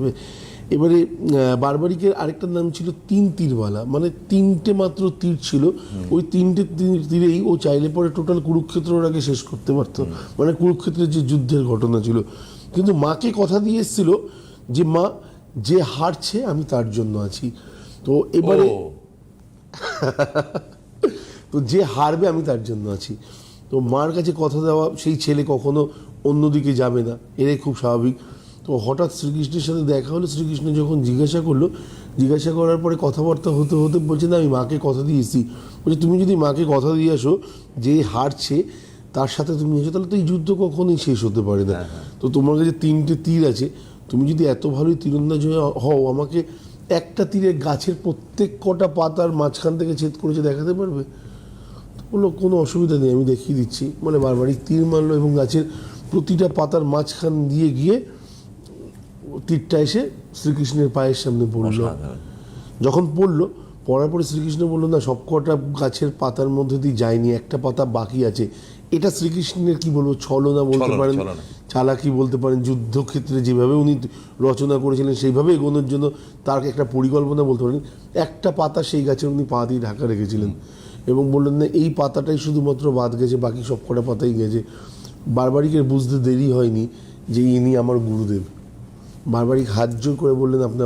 যাবে। এবারে বারবারিকের আরেকটা নাম ছিল তিন তীরওয়ালা, মানে তিনটে মাত্র তীর ছিল, ওই তিনটে তীরেই ও চাইলে পরে টোটাল কুরুক্ষেত্রের আগে শেষ করতে পারতো, মানে কুরুক্ষেত্রের যে যুদ্ধের ঘটনা ছিল। কিন্তু মাকে কথা দিয়ে এসেছিল যে মা, যে হারছে আমি তার জন্য আছি। তো এবারে তো যে হারবে আমি তার জন্য আছি। তো মার কাছে কথা দেওয়া, সেই ছেলে কখনো অন্যদিকে যাবে না, এটাই খুব স্বাভাবিক। তো হঠাৎ শ্রীকৃষ্ণের সাথে দেখা হলো, শ্রীকৃষ্ণ যখন জিজ্ঞাসা করার পরে কথাবার্তা হতে হতে বলছে না আমি মাকে কথা দিয়ে এসেছি। বলছে তুমি যদি মাকে কথা দিয়ে আসো যে হারছে তার সাথে তুমি এসো, তাহলে তো এই যুদ্ধ কখনোই শেষ হতে পারে না। তো তোমার কাছে তিনটে তীর আছে, তুমি যদি এত ভালোই তীরন্দাজ হও, আমাকে একটা তীরে গাছের প্রত্যেক কটা পাতার মাঝখান থেকে ছেদ করেছে দেখাতে পারবে? বললো কোনো অসুবিধা নেই, আমি দেখিয়ে দিচ্ছি। মানে বারবারই তীর মারলো এবং গাছের প্রতিটা পাতার মাঝখান দিয়ে গিয়ে তীরটা এসে শ্রীকৃষ্ণের পায়ের সামনে পড়লো। যখন পড়ার পরে শ্রীকৃষ্ণ বললো না, সবকটা গাছের পাতার মধ্যে দিয়ে যায়নি, একটা পাতা বাকি আছে। এটা শ্রীকৃষ্ণের কি বলবো, ছলনা বলতে পারেন, চালাকি বলতে পারেন। যুদ্ধক্ষেত্রে যেভাবে উনি রচনা করেছিলেন সেইভাবে এগোনোর জন্য তার একটা পরিকল্পনা বলতে পারেন। একটা পাতা সেই গাছের উনি পা দিয়ে ঢাকা রেখেছিলেন এবং বললেন না এই পাতাটাই শুধুমাত্র বাদ গেছে, বাকি সব কটা পাতাই গেছে। বারবারিকের বুঝতে দেরি হয়নি যে ইনি আমার গুরুদেব। বারবারিক হাত জোর করে বললেন আপনি